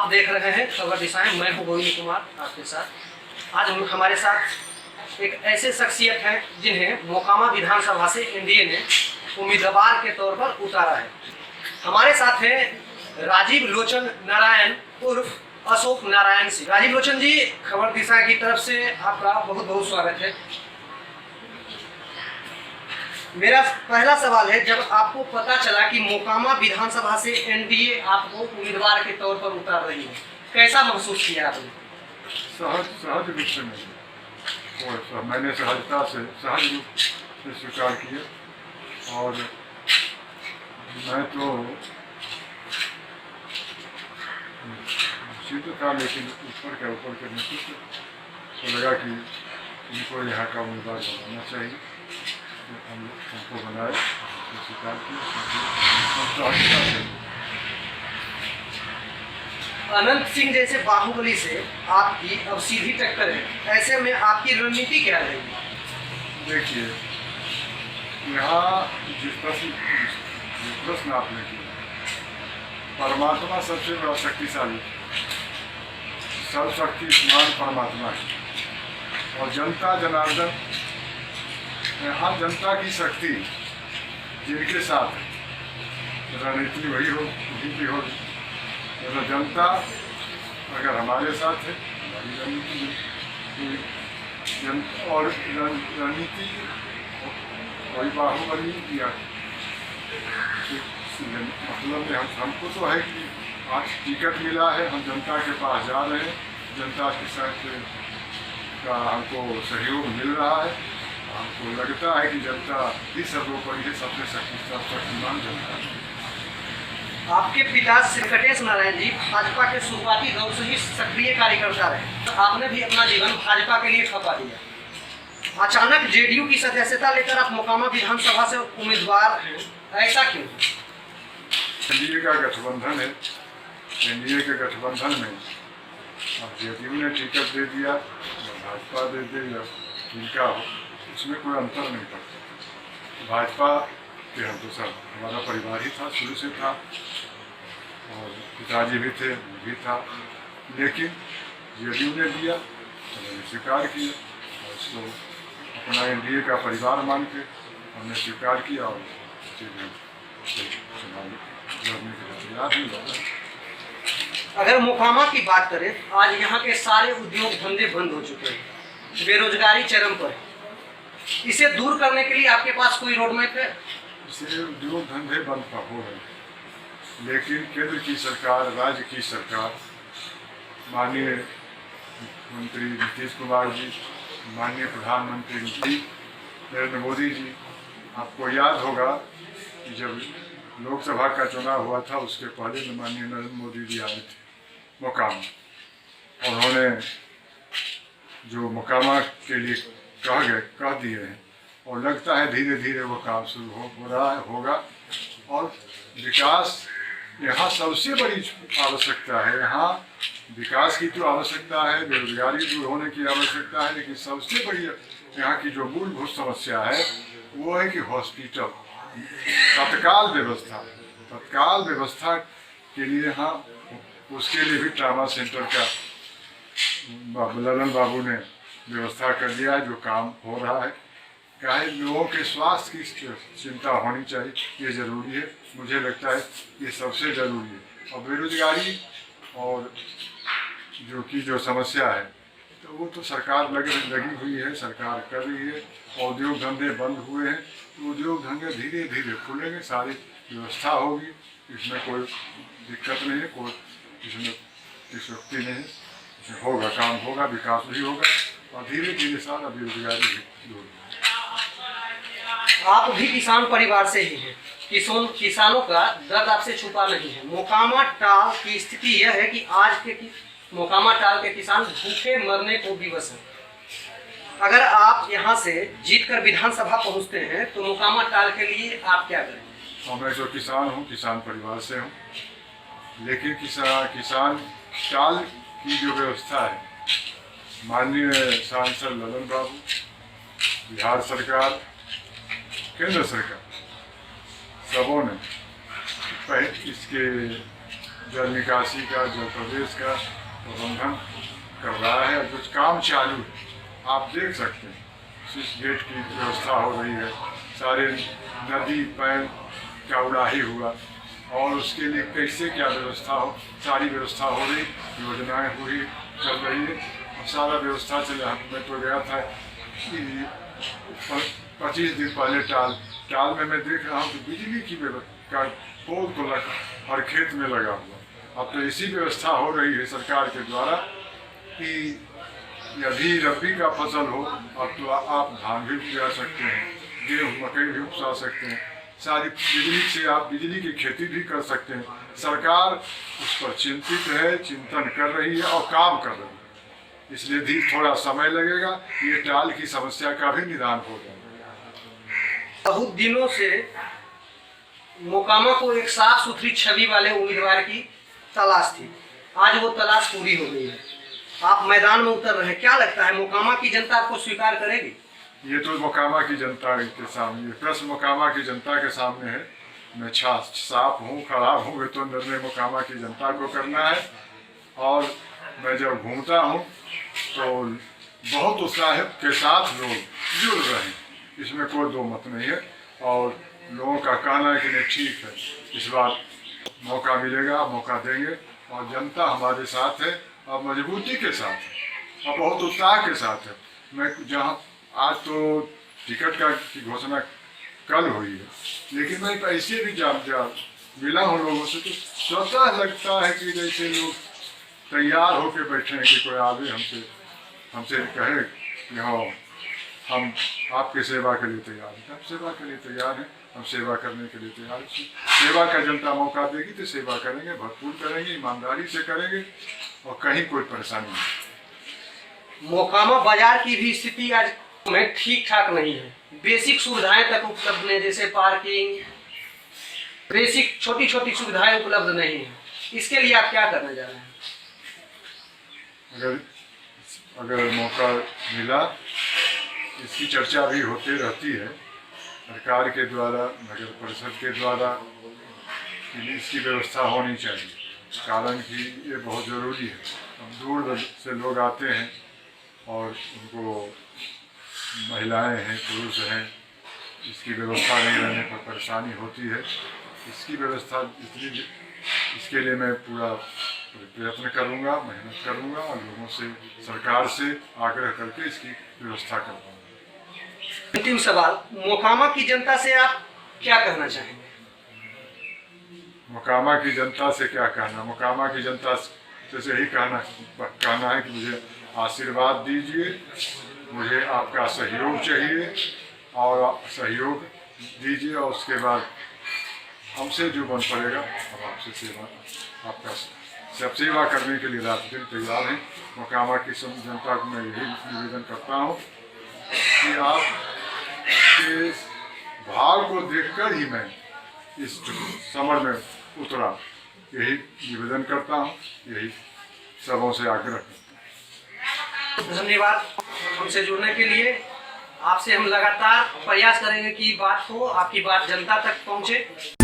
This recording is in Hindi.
आप देख रहे हैं खबर दिशाएं। मैं हूं गोविंद कुमार आपके साथ। आज हमारे साथ एक ऐसे शख्सियत हैं जिन्हें मोकामा विधानसभा से एनडीए ने उम्मीदवार के तौर पर उतारा है। हमारे साथ हैं राजीव लोचन नारायण उर्फ अशोक नारायण सिंह। राजीव लोचन जी, खबर दिशा की तरफ से आपका बहुत बहुत स्वागत है। मेरा पहला सवाल है, जब आपको पता चला कि मोकामा विधानसभा से एनडीए आपको उम्मीदवार के तौर पर उतार रही है, कैसा महसूस किया आपने? सहज रूप से मैंने सहजता से सहज रूप से स्वीकार किया। और मैं तो सिद्ध था, लेकिन ऊपर के नेतृत्व तो लगा कि इनको यहाँ का उम्मीदवार बनाना चाहिए। हमको बनाए, स्वीकार किया। अनंत सिंह जैसे बाहुबली से आपकी अब सीधी टक्कर है, ऐसे में आपकी रणनीति क्या रहेगी? देखिए, यहाँ जिस प्रश्न आपने किया, परमात्मा सबसे बड़ा शक्तिशाली, सर्वशक्तिमान परमात्मा है। और जनता जनार्दन, यहाँ जनता की शक्ति जिनके साथ रणनीति वही हो, वही की हो। तो जनता अगर हमारे साथ है, हमारी रणनीति और रणनीति कोई बाहुबली या मतलब में हमको तो है कि आज टिकट मिला है, हम जनता के पास जा रहे हैं, जनता के साथ का हमको सहयोग मिल रहा है। हमको लगता है कि जनता ही सर्वोपरि है, सबसे शक्तिमान जनता है। आपके पिता श्री वेंकटेश नारायण जी भाजपा के शुरुआती दौर से ही सक्रिय कार्यकर्ता रहे, तो आपने भी अपना जीवन भाजपा के लिए खपा दिया। अचानक जेडीयू की सदस्यता लेकर आप मोकामा विधानसभा से उम्मीदवार हैं, ऐसा क्यों? एनडीए का गठबंधन है। एनडीए के गठबंधन में अब जेडीयू ने टिकट दे दिया या भाजपा दे दिया, इनका हो, इसमें कोई अंतर नहीं पड़ता। भाजपा के हम तो सब हमारा परिवार ही था, शुरू से था, और पिताजी भी थे, मैं भी था। लेकिन जेडीयू ने दिया तो मैंने स्वीकार किया, और इसको अपना एनडीए का परिवार मान के हमने स्वीकार किया और चुनाव लड़ने के लिए तैयार हुआ। अगर मोकामा की बात करें, आज यहाँ के सारे उद्योग धंधे बंद हो चुके हैं, बेरोजगारी चरम पर है। इसे दूर करने के लिए आपके पास कोई रोड मैप है? इसे उद्योग धंधे बंद हो रहे हैं, लेकिन केंद्र की सरकार, राज्य की सरकार, माननीय मुख्यमंत्री नीतीश कुमार जी, माननीय प्रधानमंत्री नरेंद्र मोदी जी, आपको याद होगा कि जब लोकसभा का चुनाव हुआ था, उसके पहले माननीय नरेंद्र मोदी जी आए थे मोकामा। उन्होंने जो मोकामा के लिए कह दिए हैं, और लगता है धीरे धीरे वो काम शुरू हो रहा है, होगा। और विकास यहाँ सबसे बड़ी आवश्यकता है। यहाँ विकास की तो आवश्यकता है, बेरोजगारी दूर होने की आवश्यकता है, लेकिन सबसे बड़ी यहाँ की जो मूलभूत समस्या है वो है कि हॉस्पिटल, तत्काल व्यवस्था के लिए यहाँ, उसके लिए भी ट्रामा सेंटर का ललन बाबू ने व्यवस्था कर दिया है, जो काम हो रहा है। क्या है, लोगों के स्वास्थ्य की चिंता होनी चाहिए, ये ज़रूरी है। मुझे लगता है ये सबसे ज़रूरी है। और बेरोजगारी और जो समस्या है, तो वो तो सरकार लगी हुई है, सरकार कर रही है। उद्योग धंधे बंद हुए हैं, तो उद्योग धंधे धीरे धीरे खुलेंगे, सारी व्यवस्था होगी, इसमें कोई दिक्कत नहीं है, कोई इसमें दिक्कत नहीं है। इसमें होगा, काम होगा, विकास भी होगा, और धीरे धीरे सारा बेरोजगारी भी दूर होगी। आप भी किसान परिवार से ही हैं, किसानों का दर्द आपसे छुपा नहीं है। मोकामा टाल की स्थिति यह है कि आज के मोकामा टाल के किसान भूखे मरने को विवश हैं। अगर आप यहाँ से जीतकर विधानसभा पहुँचते हैं तो मोकामा टाल के लिए आप क्या करेंगे? मैं जो किसान हूँ, किसान परिवार से हूँ, लेकिन किसान टाल की जो व्यवस्था है, माननीय सांसद ललन बाबू, बिहार सरकार, केंद्र सरकार, सबों ने इसके जल निकासी का, जल प्रदेश का प्रबंधन कर रहा है। कुछ काम चालू है, आप देख सकते हैं स्विच गेट की व्यवस्था हो रही है, सारे नदी पैन का उड़ाही हुआ और उसके लिए कैसे क्या व्यवस्था हो, सारी व्यवस्था हो रही, योजनाएं हुई चल रही है और सारा व्यवस्था चल रहा है। मैं तो गया था 25 दिन पहले टाल में मैं देख रहा हूँ कि बिजली की व्यवस्था पोल तो हर खेत में लगा हुआ। अब तो ऐसी व्यवस्था हो रही है सरकार के द्वारा कि यदि रबी का फसल हो, अब तो आप धान भी उपजा सकते हैं, गेहूँ मकई भी उपजा सकते हैं, सारी बिजली से आप बिजली की खेती भी कर सकते हैं। सरकार उस पर चिंतित है, चिंतन कर रही है और काम कर रही है। इसलिए भी थोड़ा समय लगेगा, ये टाल की समस्या का भी निदान हो जाएगा। बहुत दिनों से मोकामा को एक साफ सुथरी छवि वाले उम्मीदवार की तलाश थी, आज वो तलाश पूरी हो गई है। आप मैदान में उतर रहे हैं, क्या लगता है मोकामा की जनता आपको स्वीकार करेगी? ये तो मोकामा की जनता के सामने, ये प्रश्न मोकामा की जनता के सामने है। मैं साफ हूँ, खराब हूँ, ये तो निर्णय मोकामा की जनता को करना है। और मैं जब घूमता हूँ तो बहुत उत्साह के साथ लोग जुड़ रहे हैं, इसमें कोई दो मत नहीं है। और लोगों का कहना है कि नहीं ठीक है, इस बार मौका मिलेगा, मौका देंगे और जनता हमारे साथ है और मजबूती के साथ है और बहुत उत्साह के साथ है। मैं जहाँ आज तो टिकट की घोषणा कल हुई है, लेकिन मैं ऐसे भी मिला हूँ लोगों से तो स्वतः लगता है कि जैसे लोग तैयार होकर बैठे हैं कि कोई आगे हमसे कहे कि हाँ हम आपकी सेवा के लिए तैयार हैं। हम सेवा के लिए तैयार हैं, हम सेवा करने के लिए तैयार हैं। सेवा का जनता मौका देगी तो सेवा करेंगे, भरपूर करेंगे, ईमानदारी से करेंगे और कहीं कोई परेशानी नहीं। मोकामा बाजार की भी स्थिति आज में ठीक ठाक नहीं है, बेसिक सुविधाएं तक उपलब्ध नहीं, जैसे पार्किंग, बेसिक छोटी छोटी सुविधाएं उपलब्ध नहीं है। इसके लिए आप क्या करने जा रहे हैं? अगर मौका मिला, इसकी चर्चा भी होती रहती है सरकार के द्वारा, नगर परिषद के द्वारा, इसकी व्यवस्था होनी चाहिए, कारण कि ये बहुत ज़रूरी है। अब दूर से लोग आते हैं और उनको महिलाएं हैं, पुरुष हैं, इसकी व्यवस्था नहीं रहने पर परेशानी होती है। इसकी व्यवस्था इसके लिए मैं पूरा प्रयत्न करूंगा, मेहनत करूंगा और लोगों से, सरकार से आग्रह करके इसकी व्यवस्था करवाऊंगा। अंतिम सवाल, मोकामा की जनता से आप क्या कहना चाहेंगे? मोकामा की जनता से क्या कहना, मोकामा की जनता से यही कहना है कि मुझे आशीर्वाद दीजिए, मुझे आपका सहयोग चाहिए और सहयोग दीजिए और उसके बाद हमसे जो बन पड़ेगा हम आपसे सब सेवा करने के लिए रात दिन तैयार हैं। मोकामा की जनता को मैं यही निवेदन करता हूँ कि आप के भाव को देखकर ही मैं इस समर में उतरा, यही निवेदन करता हूँ, यही सबों से आग्रह करता हूँ। धन्यवाद हमसे जुड़ने के लिए। आपसे हम लगातार प्रयास करेंगे कि बात हो, आपकी बात जनता तक पहुँचे।